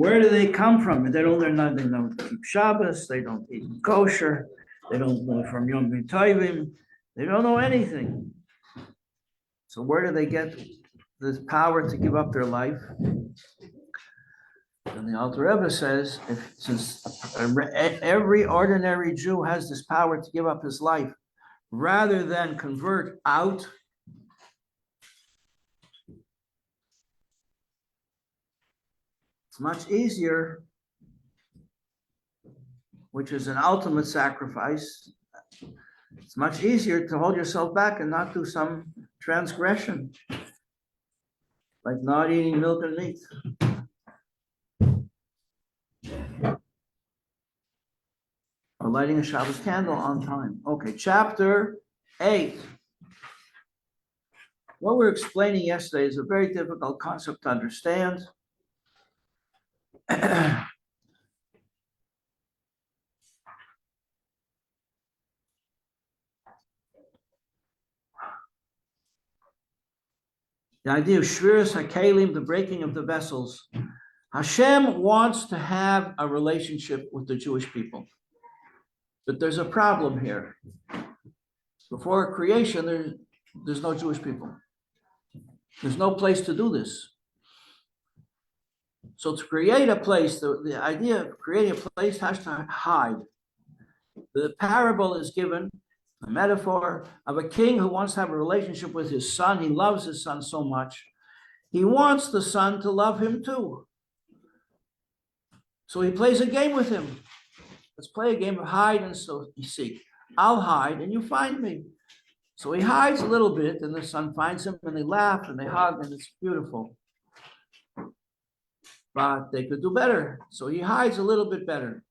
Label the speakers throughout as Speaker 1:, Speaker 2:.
Speaker 1: Where do they come from? They don't keep Shabbos, they don't eat kosher, they don't know from Yom Tovim, they don't know anything. So where do they get this power to give up their life? And the Alter Rebbe says, since every ordinary Jew has this power to give up his life, rather than convert out, it's much easier, which is an ultimate sacrifice. It's much easier to hold yourself back and not do some transgression, like not eating milk and meat. Or lighting a Shabbos candle on time. Okay, chapter 8. What we were explaining yesterday is a very difficult concept to understand. The idea of shviras hakelim, the breaking of the vessels. Hashem wants to have a relationship with the Jewish people. But there's a problem here. Before creation, there's no Jewish people. There's no place to do this. So to create a place, the idea of creating a place has to hide. The parable is given, a metaphor of a king who wants to have a relationship with his son. He loves his son so much. He wants the son to love him too. So he plays a game with him. Let's play a game of hide and seek. I'll hide and you find me. So he hides a little bit and the son finds him and they laugh and they hug and it's beautiful. But they could do better. So he hides a little bit better.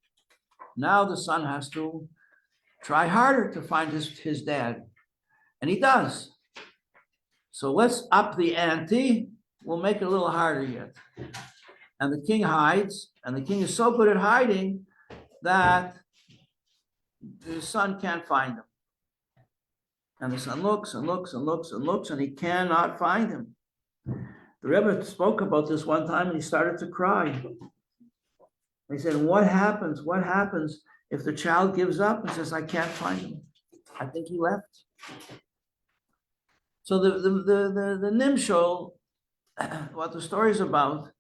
Speaker 1: Now the son has to try harder to find his dad. And he does. So let's up the ante. We'll make it a little harder yet. And the king hides. And the king is so good at hiding that his son can't find him. And the son looks and looks and looks and looks, and he cannot find him. The Rebbe spoke about this one time, and he started to cry. He said, what happens? What happens if the child gives up and says, I can't find him? I think he left. So the Nimshol, what the story is about,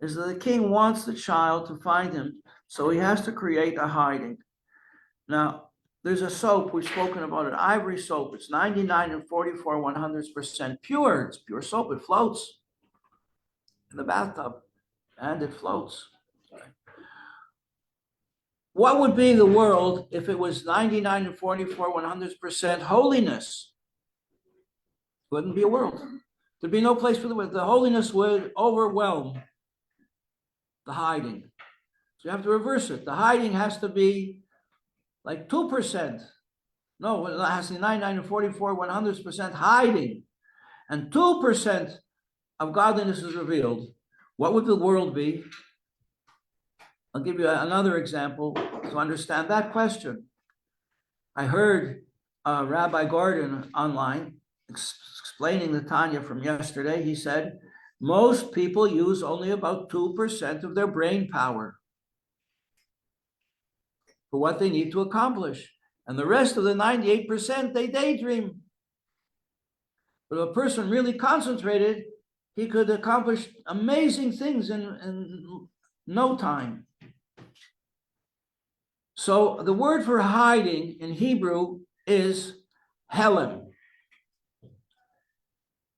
Speaker 1: is that the king wants the child to find him, so he has to create a hiding. Now, there's a soap, we've spoken about it, ivory soap. It's 99 and 44 100% pure. It's pure soap. It floats in the bathtub, and it floats. What would be the world if it was 99 and 44 100% holiness? It wouldn't be a world. There'd be no place for the holiness would overwhelm the hiding. So you have to reverse it. The hiding has to be like 2%. No, it has to be 99 and 44, 100% hiding. And 2% of godliness is revealed. What would the world be? I'll give you another example to understand that question. I heard Rabbi Gordon online explaining the Tanya from yesterday. He said, most people use only about 2% of their brain power for what they need to accomplish. And the rest of the 98%, they daydream. But if a person really concentrated, he could accomplish amazing things in no time. So the word for hiding in Hebrew is helem. You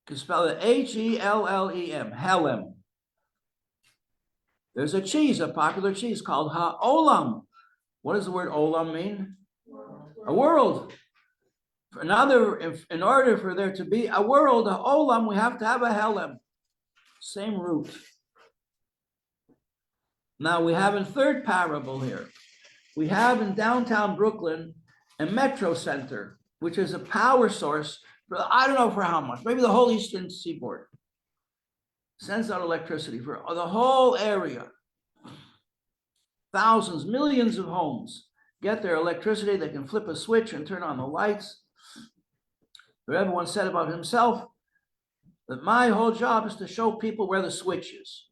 Speaker 1: can spell it H-E-L-L-E-M, helem. There's a cheese, a popular cheese called ha'olam. What does the word olam mean? A world. In order for there to be a world, a olam, we have to have a helem. Same root. Now we have a third parable here. We have in downtown Brooklyn a metro center, which is a power source for, I don't know for how much, maybe the whole Eastern Seaboard. Sends out electricity for the whole area. Thousands, millions of homes get their electricity. They can flip a switch and turn on the lights. But everyone said about himself that my whole job is to show people where the switch is.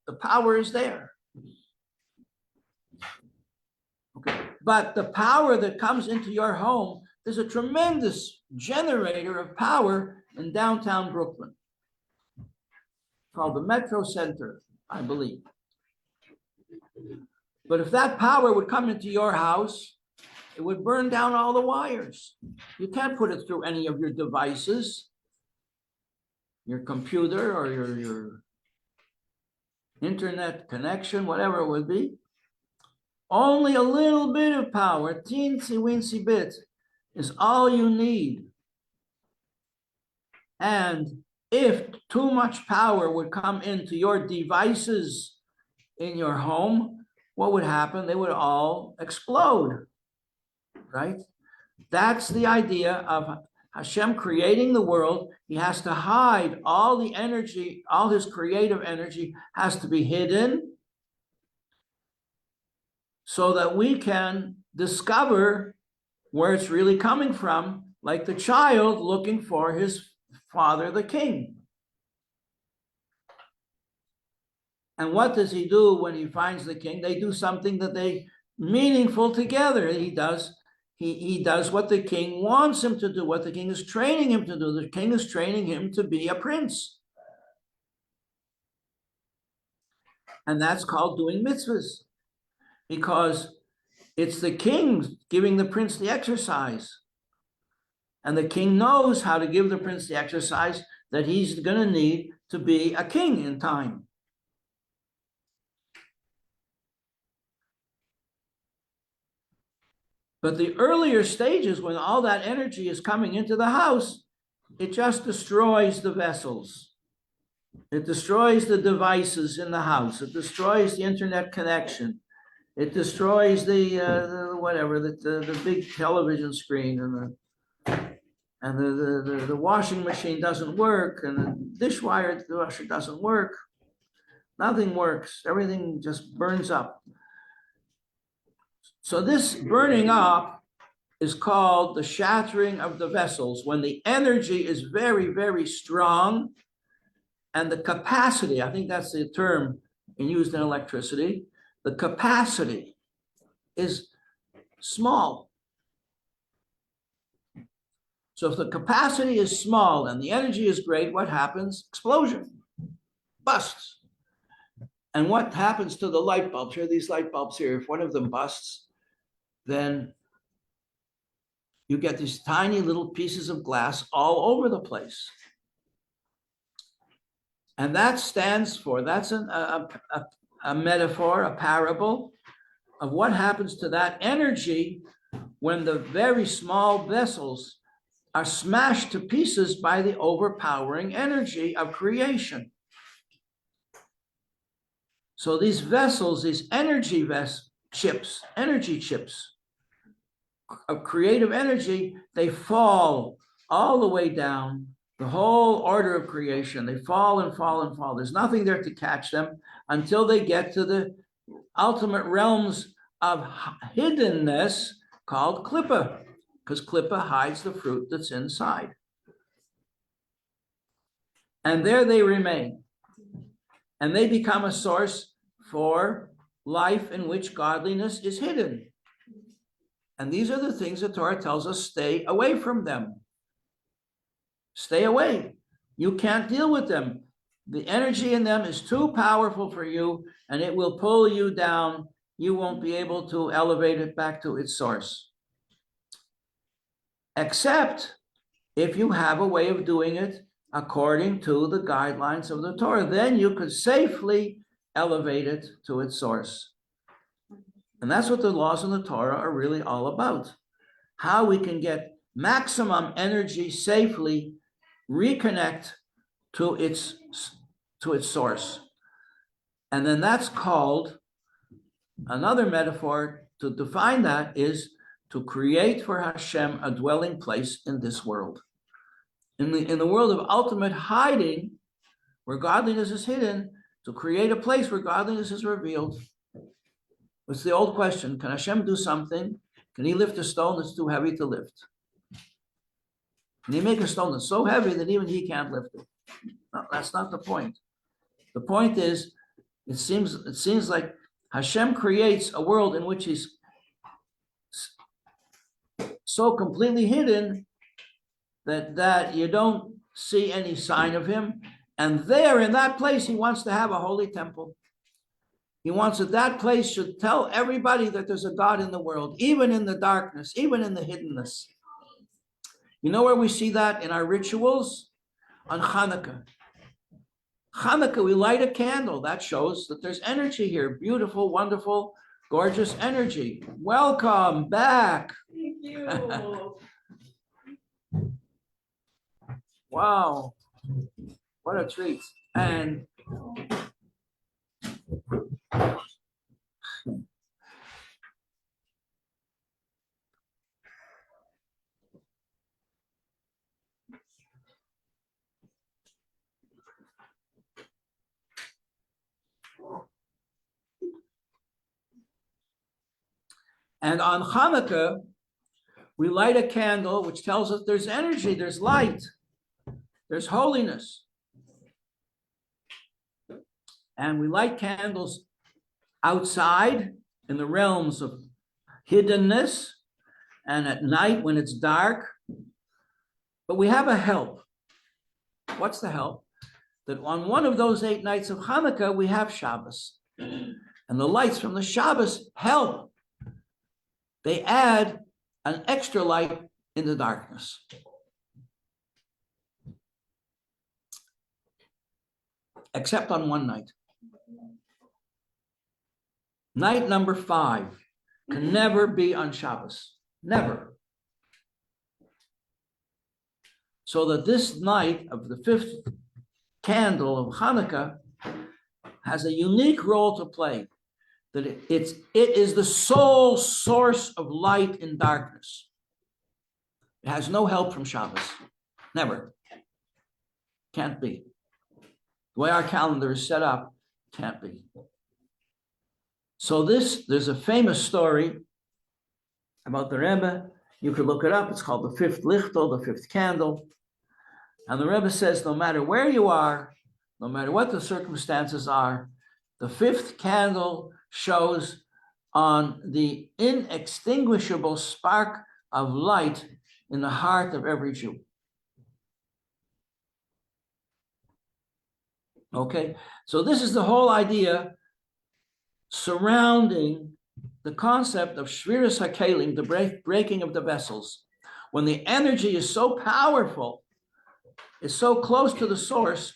Speaker 1: The power is there. Okay. But the power that comes into your home, there's a tremendous generator of power in downtown Brooklyn called the Metro Center, I believe. But if that power would come into your house, it would burn down all the wires. You can't put it through any of your devices, your computer or your internet connection, whatever it would be. Only a little bit of power, a teensy weensy bit, is all you need. And if too much power would come into your devices in your home, what would happen? They would all explode, right? That's the idea of Hashem creating the world. He has to hide all the energy, all his creative energy has to be hidden so that we can discover where it's really coming from, like the child looking for his father, the king. And what does he do when he finds the king? They do something that they meaningful together. He does what the king wants him to do, what the king is training him to do. The king is training him to be a prince. And that's called doing mitzvahs, because it's the king giving the prince the exercise. And the king knows how to give the prince the exercise that he's going to need to be a king in time. But the earlier stages, when all that energy is coming into the house, it just destroys the vessels. It destroys the devices in the house. It destroys the internet connection. It destroys the big television screen, and the washing machine doesn't work, and the dishwasher doesn't work. Nothing works. Everything just burns up. So this burning up is called the shattering of the vessels, when the energy is very, very strong and the capacity, I think that's the term used in electricity, the capacity is small. So if the capacity is small and the energy is great, what happens? Explosion, busts. And what happens to the light bulbs? Here are these light bulbs here. If one of them busts, then you get these tiny little pieces of glass all over the place. And that stands for, that's a metaphor, a parable of what happens to that energy when the very small vessels are smashed to pieces by the overpowering energy of creation. So these vessels, these energy chips of creative energy, they fall all the way down, the whole order of creation. They fall and fall and fall. There's nothing there to catch them until they get to the ultimate realms of hiddenness called klippa, because klippa hides the fruit that's inside. And there they remain. And they become a source for life in which godliness is hidden. And these are the things that Torah tells us, stay away from them. Stay away. You can't deal with them. The energy in them is too powerful for you, and it will pull you down. You won't be able to elevate it back to its source. Except if you have a way of doing it according to the guidelines of the Torah, then you could safely elevate it to its source. And that's what the laws of the Torah are really all about. How we can get maximum energy safely, reconnect to its source. And then that's called, another metaphor to define that is to create for Hashem a dwelling place in this world. In the world of ultimate hiding, where godliness is hidden, to create a place where godliness is revealed. It's the old question, can Hashem do something? Can he lift a stone that's too heavy to lift? Can he make a stone that's so heavy that even he can't lift it? No, that's not the point. The point is, It seems like Hashem creates a world in which he's so completely hidden that you don't see any sign of him. And there in that place, he wants to have a holy temple. He wants that that place should tell everybody that there's a God in the world, even in the darkness, even in the hiddenness. You know where we see that? In our rituals on Hanukkah. Hanukkah, we light a candle. That shows that there's energy here. Beautiful, wonderful, gorgeous energy. Welcome back.
Speaker 2: Thank you.
Speaker 1: Wow. What a treat. And on Hanukkah, we light a candle, which tells us there's energy, there's light, there's holiness. And we light candles outside in the realms of hiddenness and at night when it's dark. But we have a help. What's the help? That on one of those 8 nights of Hanukkah, we have Shabbos. And the lights from the Shabbos help. They add an extra light in the darkness. Except on one night. Night number 5 can never be on Shabbos. Never. So that this night of the 5th candle of Hanukkah has a unique role to play. That it is the sole source of light in darkness. It has no help from Shabbos. Never. Can't be. The way our calendar is set up, can't be. So there's a famous story about the Rebbe. You could look it up. It's called the 5th Lichtel, the 5th candle. And the Rebbe says, no matter where you are, no matter what the circumstances are, the 5th candle shows on the inextinguishable spark of light in the heart of every Jew. Okay, so this is the whole idea surrounding the concept of Shviras HaKelim, the breaking of the vessels. When the energy is so powerful, it's so close to the source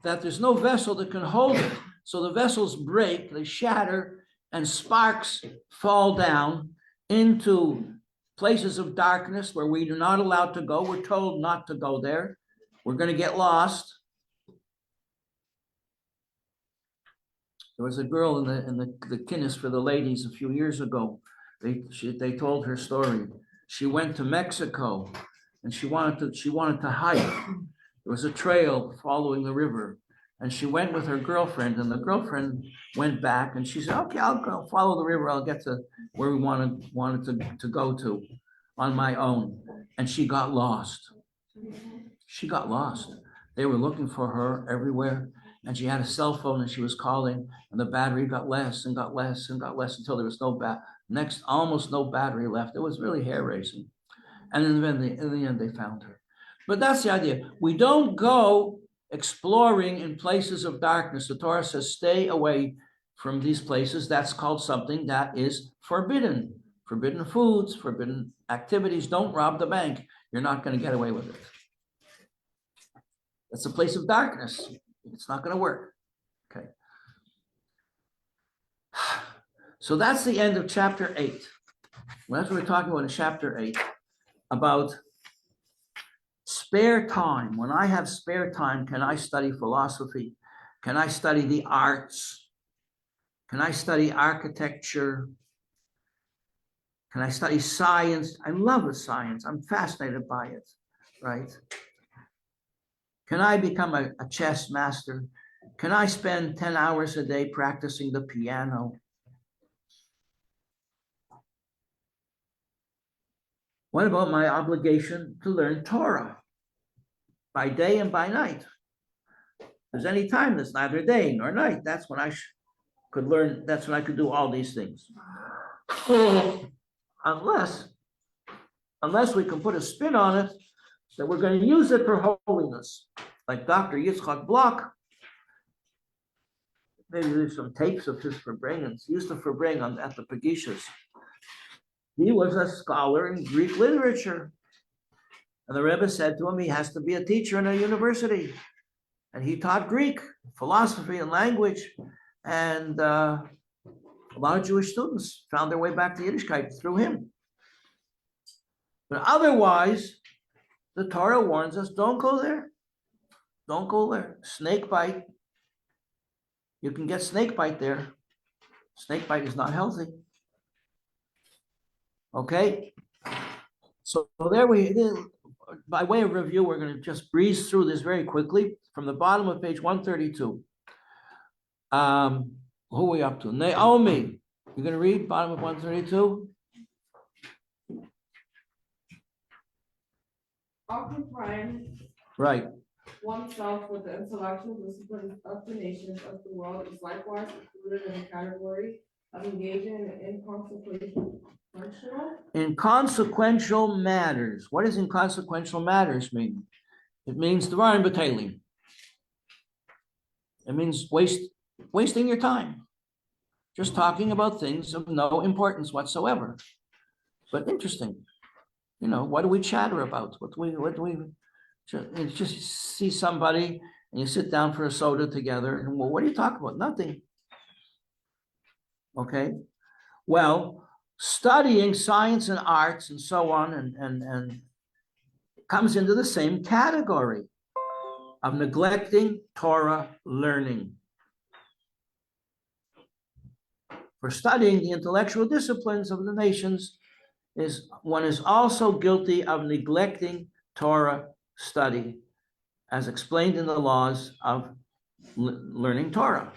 Speaker 1: that there's no vessel that can hold it. So the vessels break, they shatter, and sparks fall down into places of darkness where we are not allowed to go. We're told not to go there. We're going to get lost. There was a girl in the kinnis for the ladies a few years ago. They told her story. She went to Mexico and she wanted to hike. There was a trail following the river. And she went with her girlfriend, and the girlfriend went back, and she said, okay, I'll go follow the river. I'll get to where we wanted to go to on my own. And she got lost. She got lost. They were looking for her everywhere, and she had a cell phone, and she was calling, and the battery got less and got less and got less until there was almost no battery left. It was really hair-raising. And in the end, they found her. But that's the idea. We don't go exploring in places of darkness. The Torah says, stay away from these places. That's called something that is forbidden. Forbidden foods, forbidden activities. Don't rob the bank. You're not going to get away with it. That's a place of darkness. It's not going to work. Okay. So that's the end of chapter 8. Well, that's what we're talking about in chapter 8, about spare time. When I have spare time, can I study philosophy? Can I study the arts? Can I study architecture? Can I study science? I love the science. I'm fascinated by it, right? Can I become a chess master? Can I spend 10 hours a day practicing the piano? What about my obligation to learn Torah by day and by night? If there's any time that's neither day nor night, that's when I could learn, that's when I could do all these things. Unless we can put a spin on it, that we're going to use it for holiness. Like Dr. Yitzchak Bloch, maybe there's some tapes of his Farbrengens, used to Farbrengen at the Pagishas. He was a scholar in Greek literature. And the Rebbe said to him, he has to be a teacher in a university. And he taught Greek, philosophy and language. And a lot of Jewish students found their way back to Yiddishkeit through him. But otherwise, the Torah warns us, don't go there. Don't go there. Snake bite. You can get snake bite there. Snake bite is not healthy. Okay? So there by way of review, we're going to just breeze through this very quickly from the bottom of page 132. Who are we up to? Naomi. You're going to read bottom of 132?
Speaker 2: Occupying
Speaker 1: Right.
Speaker 2: oneself with the intellectual disciplines of the nations of the world is likewise included in the category of engaging in
Speaker 1: inconsequential matters. What does inconsequential matters mean? It means Dvarim B'Teilim. It means wasting your time. Just talking about things of no importance whatsoever. But interesting. You know, what do we chatter about? What do we just see somebody and you sit down for a soda together and, well, what do you talk about? Nothing. Okay. Well, studying science and arts and so on and comes into the same category of neglecting Torah learning. For studying the intellectual disciplines of the nations, one is also guilty of neglecting Torah study, as explained in the laws of learning Torah.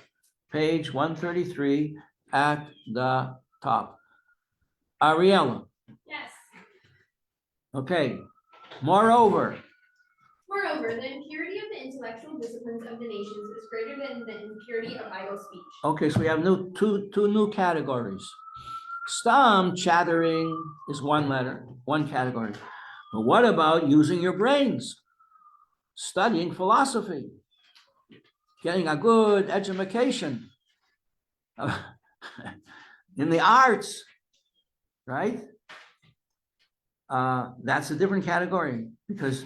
Speaker 1: Page 133 at the top. Ariella.
Speaker 3: Yes.
Speaker 1: Okay. Moreover,
Speaker 3: the impurity of the intellectual disciplines of the nations is greater than the impurity of idle speech.
Speaker 1: Okay, so we have two new categories. Stam, chattering, is one category. But what about using your brains? Studying philosophy, getting a good education in the arts, right? That's a different category because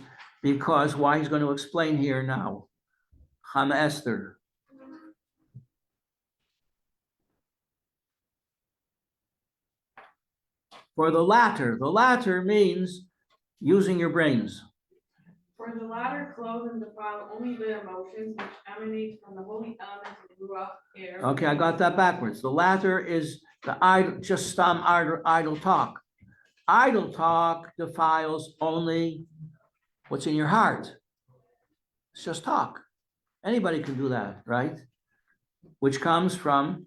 Speaker 1: why he's going to explain here now. Chama Esther. For the latter means using your brains.
Speaker 2: For the latter clothe and defile only the emotions which emanate from the holy element of the Ruach air.
Speaker 1: Okay, I got that backwards. The latter is the just some idle talk. Idle talk defiles only what's in your heart. It's just talk. Anybody can do that, right? Which comes from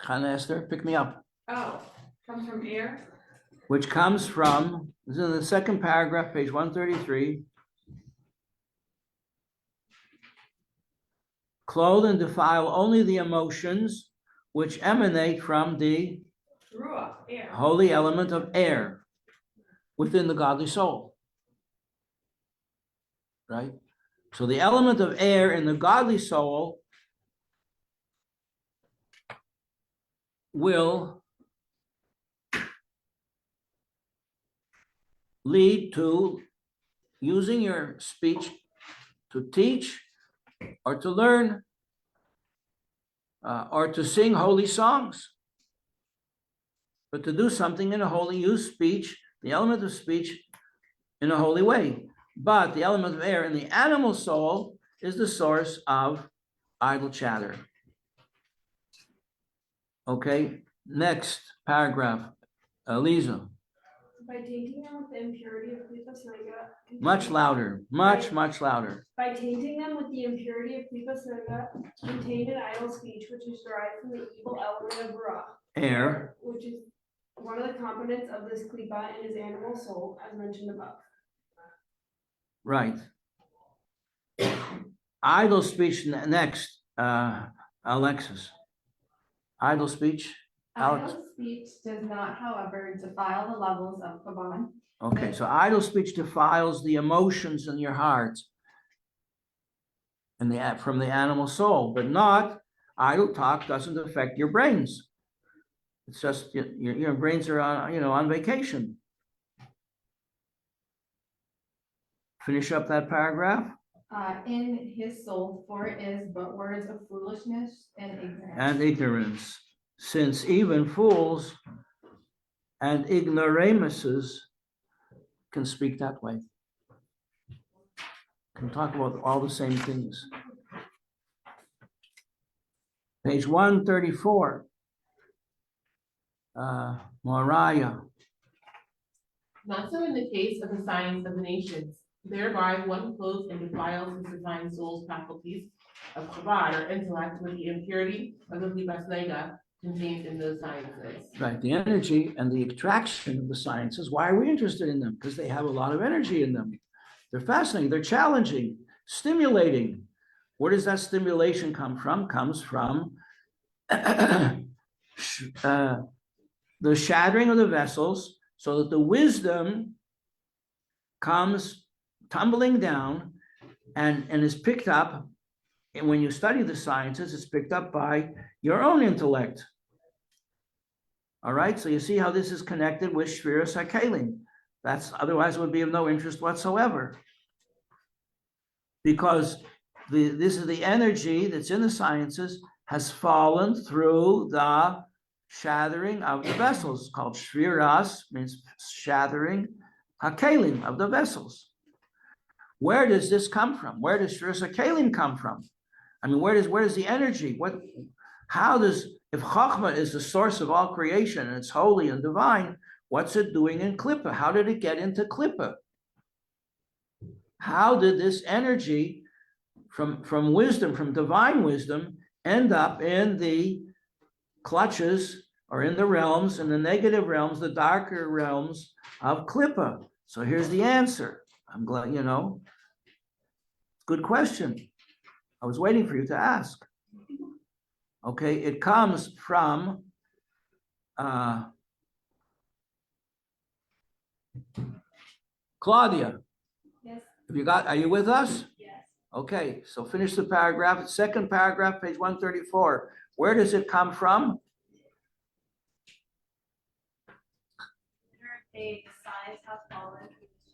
Speaker 1: Chana Esther, pick me up.
Speaker 2: Oh, comes from air.
Speaker 1: Which comes from, this is in the second paragraph, page 133. Clothe and defile only the emotions which emanate from the
Speaker 2: Ruach, air.
Speaker 1: Holy element of air within the godly soul. Right? So the element of air in the godly soul will lead to using your speech to teach or to learn or to sing holy songs. But to do something in a holy, use speech, the element of speech in a holy way. But the element of air in the animal soul is the source of idle chatter. Okay, next paragraph, Lisa.
Speaker 2: By tainting them with the impurity of Klipas Nega.
Speaker 1: Much louder, much louder.
Speaker 2: By tainting them with the impurity of Klipas Nega, contained in idle speech, which is derived from the evil element of Ruach,
Speaker 1: Air.
Speaker 2: which is one of the components of this Klipa in his animal soul, as mentioned above.
Speaker 1: Right. idle speech next, Alexis. Idle speech. Alex.
Speaker 2: Idle speech does not, however, defile the levels of Kaban.
Speaker 1: Okay, so idle speech defiles the emotions in your heart and from the animal soul, but not idle talk doesn't affect your brains. It's just your brains are on vacation. Finish up that paragraph.
Speaker 2: In his soul, for it is but words of foolishness and ignorance.
Speaker 1: And ignorance, since even fools and ignoramuses can speak that way. Can talk about all the same things. Page 134. Moriah.
Speaker 4: Not so in the case of the science of the nations. Thereby one clothes and defiles his divine soul's faculties of chabad or intellect with the impurity of the libasnega contained in those sciences.
Speaker 1: Right, the energy and the attraction of the sciences. Why are we interested in them? Because they have a lot of energy in them. They're fascinating, they're challenging, stimulating. Where does that stimulation come from? Comes from the shattering of the vessels so that the wisdom comes tumbling down and is picked up. And when you study the sciences, it's picked up by your own intellect. All right, so you see how this is connected with Shviras HaKelim. That's otherwise it would be of no interest whatsoever. Because this is the energy that's in the sciences has fallen through the shattering of the vessels, called Shviras, means shattering HaKelim of the vessels. Where does this come from? Where does Shviras HaKelim come from? I mean, where does the energy? If Chachma is the source of all creation and it's holy and divine, what's it doing in Klippa? How did it get into Klippa? How did this energy from wisdom, from divine wisdom, end up in the clutches or in the realms, in the negative realms, the darker realms of Klippa? So here's the answer. I'm glad, good question. I was waiting for you to ask. Okay, it comes from Claudia.
Speaker 2: Yes.
Speaker 1: Are you with us?
Speaker 3: Yes.
Speaker 1: Okay, so finish the paragraph. Second paragraph, page 134. Where does it come from?
Speaker 5: The sides have fallen through the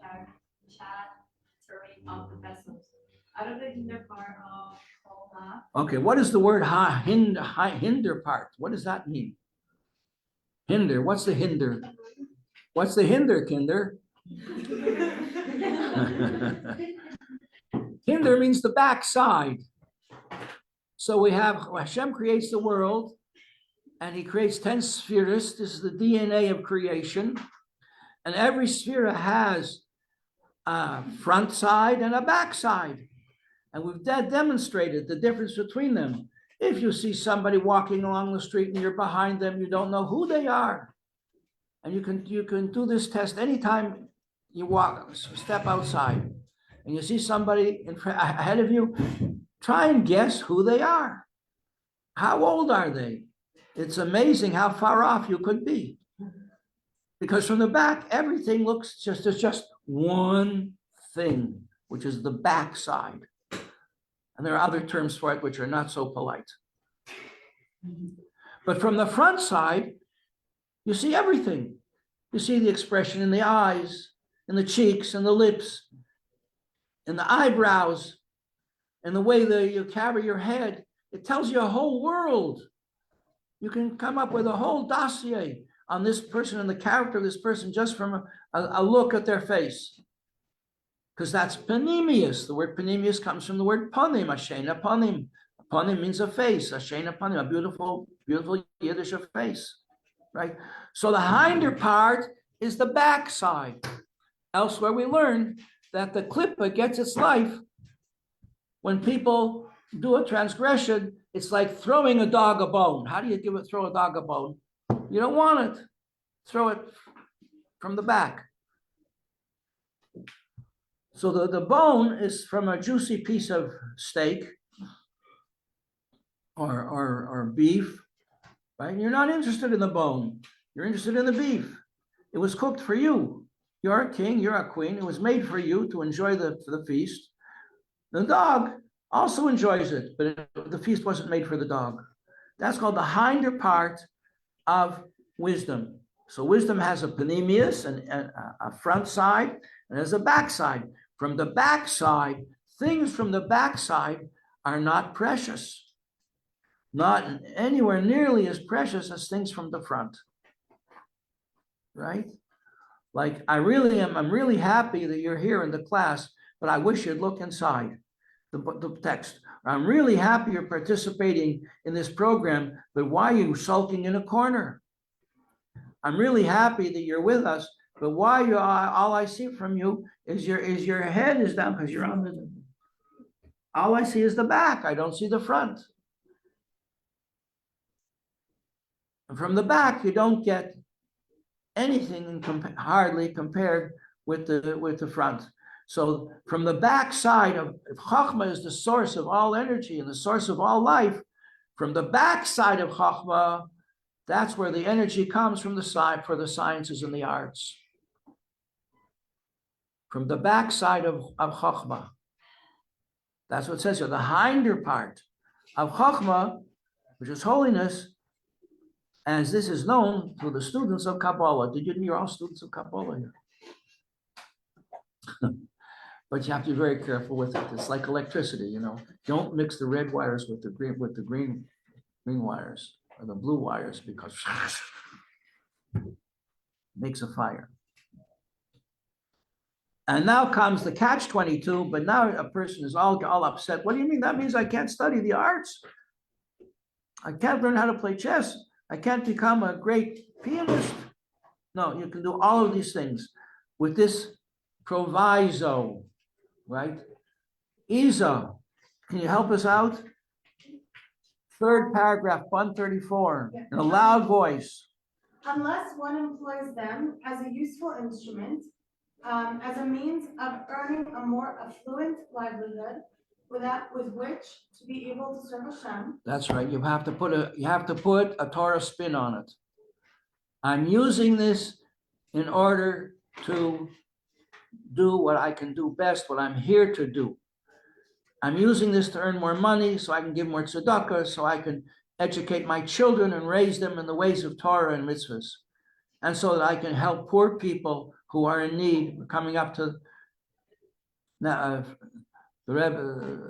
Speaker 5: shattering of the vessels. Out of the hinder part of Kolma.
Speaker 1: Okay, what is the word hinder part? What does that mean? Hinder, what's the hinder? What's the hinder, Kinder? Hinder means the backside. So we have, Hashem creates the world and he creates 10 spheres. This is the DNA of creation. And every sphere has a front side and a back side. And we've demonstrated the difference between them. If you see somebody walking along the street and you're behind them, you don't know who they are. And you can do this test anytime you step outside and you see somebody ahead of you, try and guess who they are. How old are they? It's amazing how far off you could be. Because from the back, everything looks there's just one thing, which is the back side. And there are other terms for it which are not so polite. But from the front side, you see everything. You see the expression in the eyes, in the cheeks, and the lips, in the eyebrows, and the way that you carry your head. It tells you a whole world. You can come up with a whole dossier on this person and the character of this person just from a look at their face. Because that's panemius. The word panemius comes from the word panim, ashena panim. Panim means a face, ashena panim, a beautiful, beautiful Yiddish face, right? So the hinder part is the back side. Elsewhere we learned that the klippa gets its life when people do a transgression. It's like throwing a dog a bone. How do you throw a dog a bone? You don't want it. Throw it from the back. So the bone is from a juicy piece of steak or beef, right? You're not interested in the bone. You're interested in the beef. It was cooked for you. You're a king, you're a queen. It was made for you to enjoy the feast. The dog also enjoys it, but the feast wasn't made for the dog. That's called the hinder part of wisdom. So wisdom has a panemius and a front side, and there's a back side. From the back side, things from the back side are not precious, not anywhere nearly as precious as things from the front, right? Like I'm really happy that you're here in the class, but I wish you'd look inside the text. I'm really happy you're participating in this program, but why are you sulking in a corner? I'm really happy that you're with us, but why you all I see from you is your head is down because you're on the. All I see is the back. I don't see the front. And from the back, you don't get anything hardly compared with the front. So from the back side of if Chachma is the source of all energy and the source of all life, from the back side of Chachma, that's where the energy comes from the side for the sciences and the arts. From the back side of Chachma. That's what it says here. The hinder part of Chachma, which is holiness, as this is known to the students of Kabbalah. You're all students of Kabbalah here. But you have to be very careful with it. It's like electricity, you know. Don't mix the red wires with the green wires or the blue wires because it makes a fire. And now comes the catch-22, but now a person is all upset. What do you mean? That means I can't study the arts. I can't learn how to play chess. I can't become a great pianist. No, you can do all of these things with this proviso, right? Isa, can you help us out? Third paragraph, 134, in a loud voice.
Speaker 6: Unless one employs them as a useful instrument, as a means of earning a more affluent livelihood, with which to be able to serve Hashem.
Speaker 1: That's right. You have to put a Torah spin on it. I'm using this in order to do what I can do best, what I'm here to do. I'm using this to earn more money so I can give more tzedakah, so I can educate my children and raise them in the ways of Torah and mitzvahs, and so that I can help poor people who are in need. We're coming up to the Rebbe.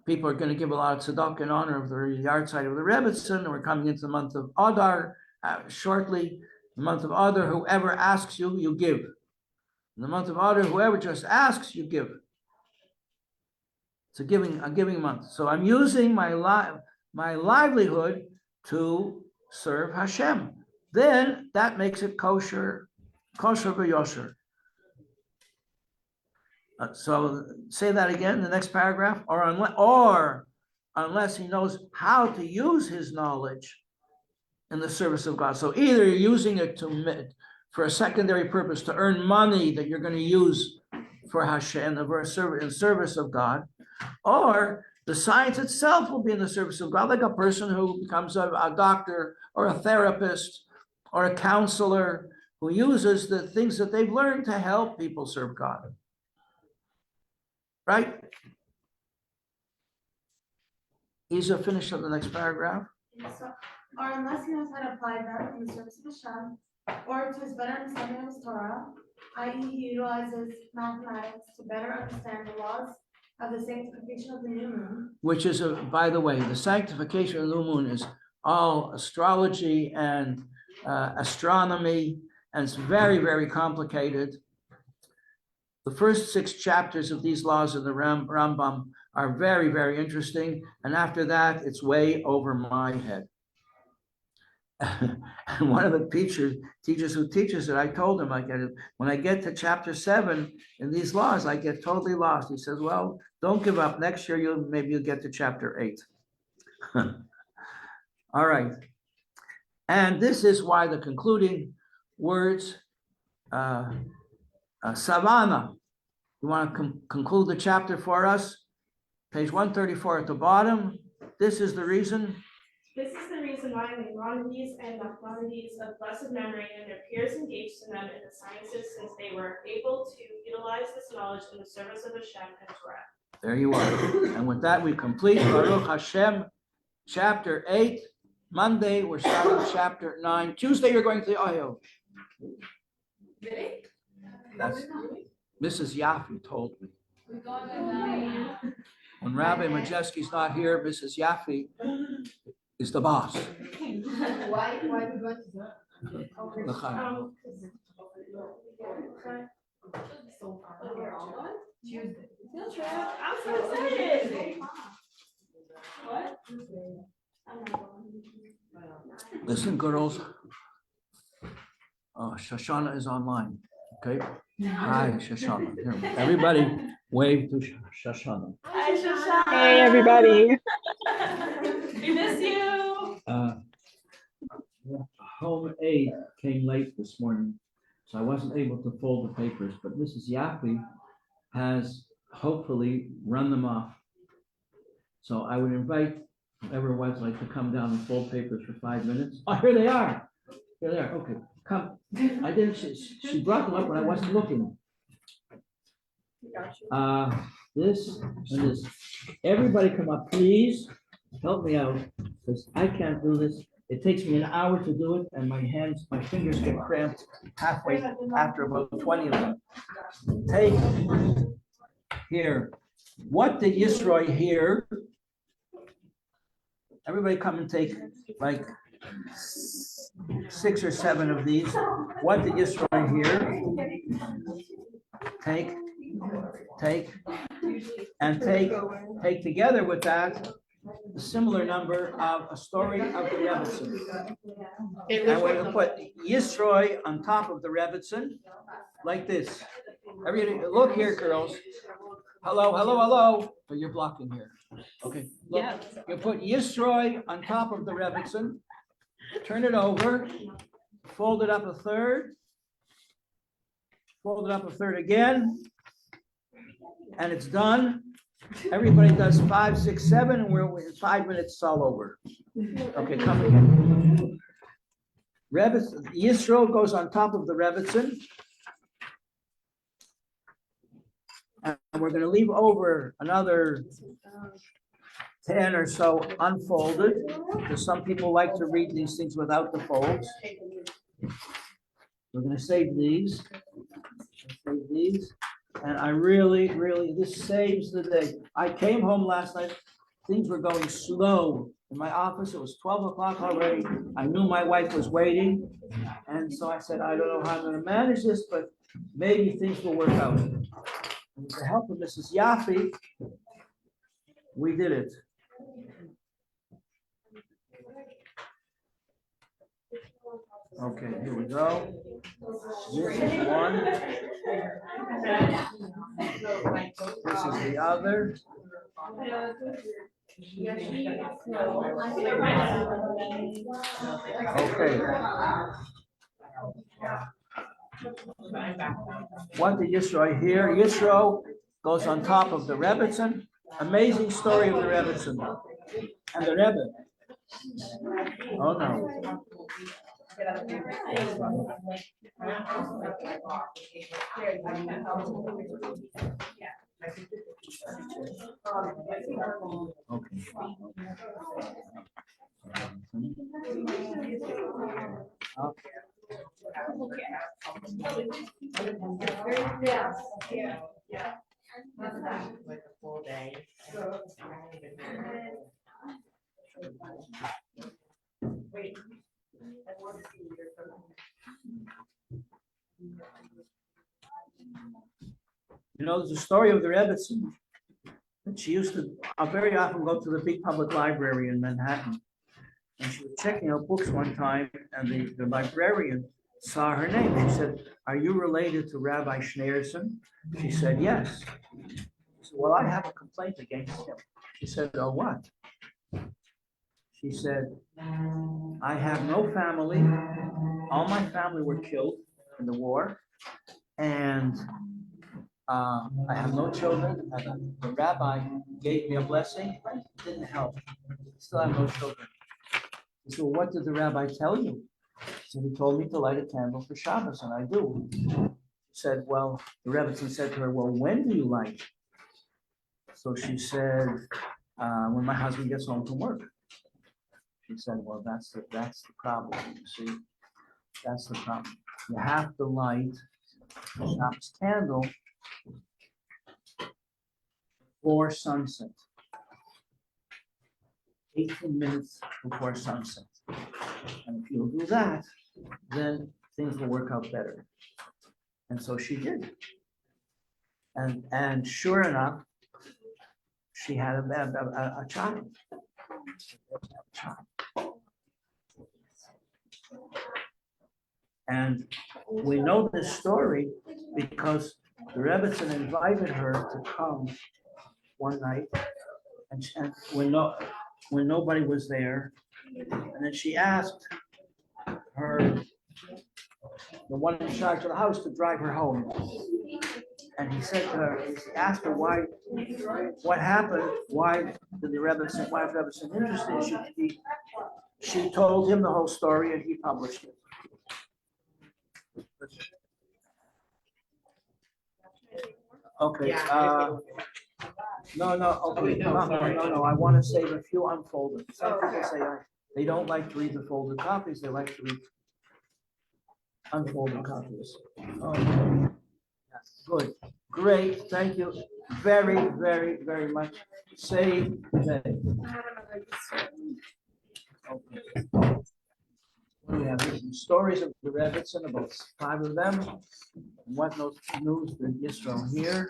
Speaker 1: People are going to give a lot of tzedakah in honor of the yard site of the Rebbetzin. We're coming into the month of Adar shortly. The month of Adar, whoever asks you, you give. In the month of Adar, whoever just asks, you give. It's a giving month. So I'm using my livelihood to serve Hashem. Then that makes it kosher v'yosher. So say that again, the next paragraph, or unless he knows how to use his knowledge in the service of God. So either you're using it for a secondary purpose to earn money that you're going to use for Hashem, in service of God, or the science itself will be in the service of God, like a person who becomes a doctor or a therapist or a counselor who uses the things that they've learned to help people serve God. Right? Isa, finish up the next paragraph.
Speaker 6: So, or unless he knows how to apply them in the service of Hashem, or to his better understanding of his Torah, i.e. he utilizes mathematics to better understand the laws of the sanctification of the new moon.
Speaker 1: Which is, by the way, the sanctification of the new moon is all astrology and astronomy, and it's very, very complicated. The first 6 chapters of these laws of the Rambam are very, very interesting. And after that, it's way over my head. And one of the teachers who teaches it, I told him, when I get to chapter 7 in these laws, I get totally lost. He says, well, don't give up. Next year, maybe you'll get to chapter 8. All right. And this is why the concluding words, savannah, You want to conclude the chapter for us? Page 134 at the bottom. This is the reason.
Speaker 7: This is the reason why Maimonides and Nachmanides of blessed memory and their peers engaged in them in the sciences, since they were able to utilize this knowledge in the service of Hashem and Torah.
Speaker 1: There you are. And with that, we complete Baruch Hashem, chapter 8. Monday, we're starting chapter 9. Tuesday, you're going to the Ohio.
Speaker 3: Really?
Speaker 1: That's Mrs. Yaffe told me. When Rabbi Majeski's not here, Mrs. Yaffe is the boss.
Speaker 3: Why we going to
Speaker 1: L'chaim.
Speaker 3: Tuesday.
Speaker 7: I'm so excited. What?
Speaker 1: Listen, girls. Shoshana is online. Okay. Hi, Shoshana. Here, everybody, wave to Shoshana.
Speaker 7: Hi, Shasha.
Speaker 8: Hey, everybody.
Speaker 7: We miss you.
Speaker 1: Home aide came late this morning, so I wasn't able to fold the papers, but Mrs. Yaffe has hopefully run them off. So I would invite whoever was like to come down and fold papers for 5 minutes. Oh, here they are. Here they are. Okay, come. I didn't, she brought them up when I wasn't looking. This and this. Everybody come up, please. Help me out, because I can't do this. It takes me an hour to do it, and my hands, my fingers get cramped halfway after about 20 of them. Take here. What did Yisroi hear? Everybody come and take like 6 or 7 of these. What did Yisroi hear? Take, and take together with that a similar number of a story of the Rebbetzin. And we're going to put Yisroi on top of the Rebbetzin like this. Everybody, look here, girls. Hello, hello, hello. But you're blocking here. Okay. Look, you put Yisroi on top of the Rebbetzin. Turn it over. Fold it up a third. Fold it up a third again. And it's done. Everybody does 5, 6, 7, and we're in 5 minutes, it's all over. Okay, come again. Yisro goes on top of the Rebbetzin. And we're going to leave over another 10 or so unfolded, because some people like to read these things without the folds. We're going to save these. And I really, this saves the day. I came home last night, things were going slow in my office. It was 12 o'clock already. I knew my wife was waiting. And so I said, I don't know how I'm going to manage this, but maybe things will work out. And with the help of Mrs. Yaffe, we did it. Okay, here we go. This is one. This is the other. Okay. What did Yisro hear? Yisro goes on top of the Rebbetzin. Amazing story of the Rebbetzin. And the Rebbe. Oh no.
Speaker 4: Like a full day. Wait.
Speaker 1: You know, there's a story of the Rebbetzin. She used to very often go to the big public library in Manhattan. And she was checking out books one time, and the librarian saw her name. She said, "Are you related to Rabbi Schneerson?" She said, "Yes." She said, "Well, I have a complaint against him." She said, "Oh, what?" She said, "I have no family. All my family were killed in the war. And I have no children, and the rabbi gave me a blessing, it didn't help. Still have no children. He said, well, what did the rabbi tell you? So he told me to light a candle for Shabbos, and I do. He said, well, the Rebbetzin said to her, well, when do you light? So she said, when my husband gets home from work. She said, well, that's the problem, you see? That's the problem. You have to light the Shabbos candle before sunset. 18 minutes before sunset. And if you'll do that, then things will work out better. And so she did. And sure enough, she had a child. And we know this story because the Rebbetzin invited her to come one night, and when nobody was there, and then she asked the one in charge of the house, to drive her home. And he said to her, he asked her what happened, why did the Rebbetzin, why was Rebbetzin interested? She told him the whole story, and he published it. Okay, no, okay, no, I want to save a few unfolded. Some people say they don't like to read the folded copies, they like to read unfolded copies. Okay. Good, great, thank you very, very, very much. Save the day. Okay. What do we have? Some stories of the Rebbetzin, about 5 of them. What news did Yisrael hear?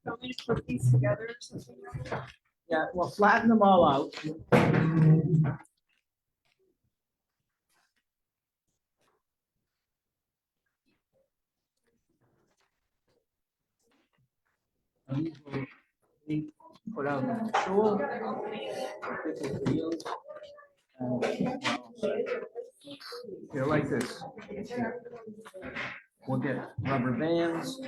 Speaker 7: Don't we put these together or something?
Speaker 1: Yeah, well, flatten them all out. And these will be put out in the shul. This is for you. Here, like this. We'll get rubber bands.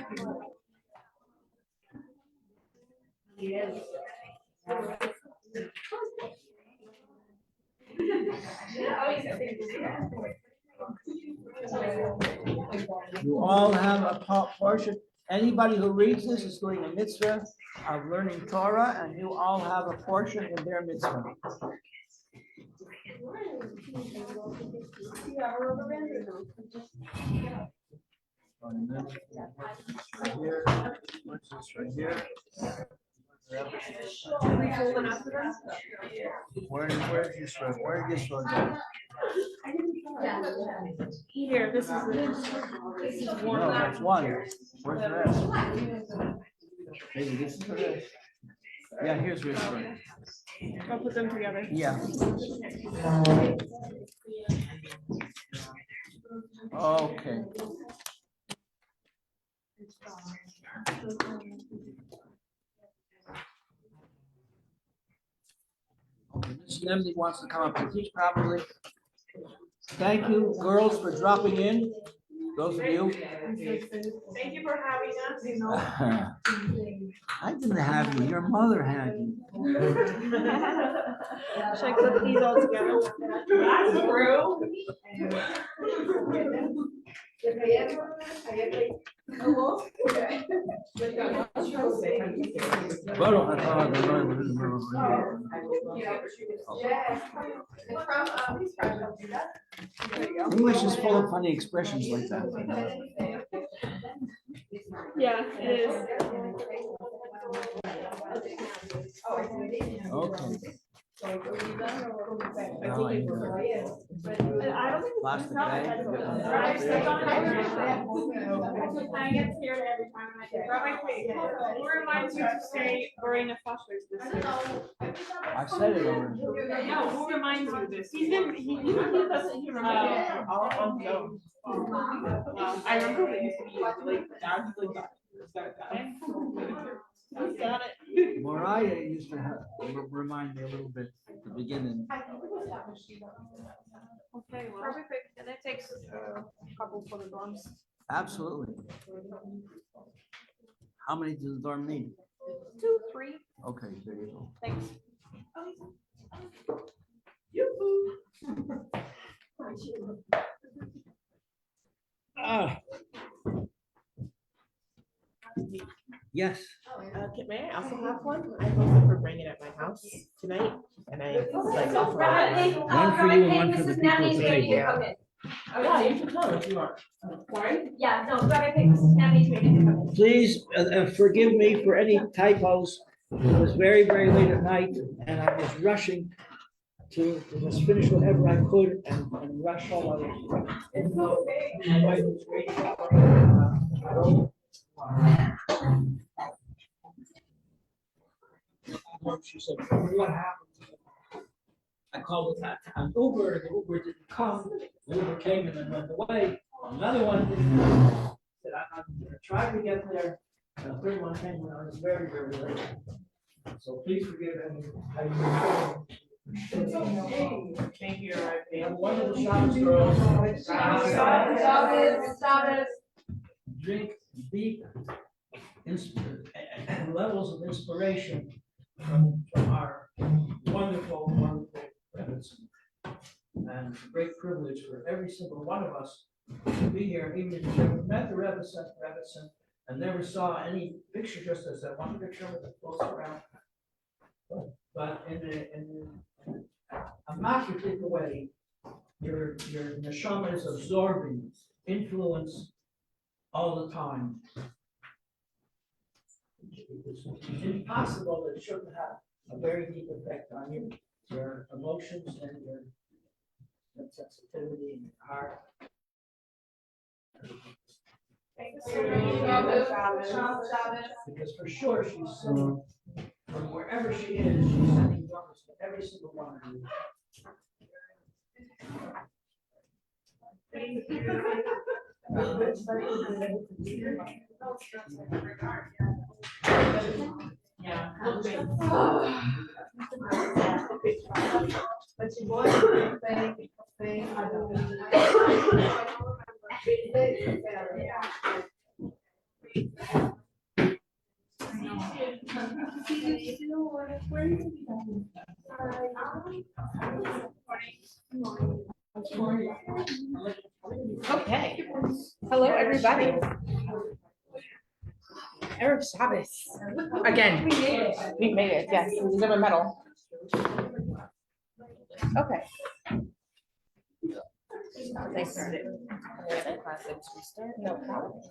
Speaker 1: You all have a portion. Anybody who reads this is doing a mitzvah of learning Torah, and you all have a portion in their mitzvah. Right here. What's this right here? Where did you start? Where did you start?
Speaker 7: Here, this is one.
Speaker 1: No, that's one. Where's the rest? Maybe this is the rest. Yeah, here's your story.
Speaker 7: I'll put them together.
Speaker 1: Yeah. Okay. Mrs. Nemdi wants to come up and teach properly. Thank you, girls, for dropping in. Those of you.
Speaker 7: Thank you for having us.
Speaker 1: I didn't have you. Your mother had you.
Speaker 7: Should I clip these all together? That's true.
Speaker 1: English is full of funny expressions like that.
Speaker 7: Yeah, it is.
Speaker 1: Okay.
Speaker 7: I don't think
Speaker 1: Plastic bag.
Speaker 7: I get scared every time I get. Rabbi Pape, who reminds you to stay wearing the flushers this year?
Speaker 1: I said it already.
Speaker 7: No, who reminds you this? He doesn't remember. I'll go. I remember when he used to be like, that was like that. Got it.
Speaker 1: Mariah used to have, remind me a little bit at the beginning.
Speaker 2: Okay, well, and it takes a couple for the dorms.
Speaker 1: Absolutely. How many does the dorm need?
Speaker 2: 2, 3,
Speaker 1: Okay, there you go.
Speaker 2: thanks.
Speaker 1: Ah. Yes.
Speaker 8: May I also have one? I voted for bringing it at my house tonight, and I like offer it.
Speaker 1: One for you and one for the people at the table.
Speaker 4: Yeah, you can come if you want. Sorry?
Speaker 3: Yeah, no, Rabbi Pape, Mrs. Nami's ready to come in.
Speaker 1: Please forgive me for any typos. It was very, very late at night and I was rushing to just finish whatever I could and rush home. I was. My wife was waiting for me. She said, what happened? I called an Uber, and the Uber didn't come. The Uber came and then went away. Another one didn't come. Said, I'm gonna try to get there. And the third one came when I was very, very late. So please forgive me.
Speaker 4: Thank you, Rabbi.
Speaker 1: Have a wonderful Shabbos, girls.
Speaker 2: Shabbos.
Speaker 1: Drink deep levels of inspiration from our wonderful, wonderful rabbis. And it's a great privilege for every single one of us to be here, even if you never met the rabbis and never saw any picture, just as that one picture that floats around. But in a masterful way, your neshama is absorbing influence all the time. It's impossible that it shouldn't have a very deep effect on your emotions and your sensitivity and your heart. Because for sure she's sending, from wherever she is, she's sending drugs to every single one of you.
Speaker 4: Yeah.
Speaker 8: Okay. Hello, everybody. Erev Shabbos. Again. We made it, yes. We deserve a medal. Okay. Thanks, sir. Classics restart. No problem.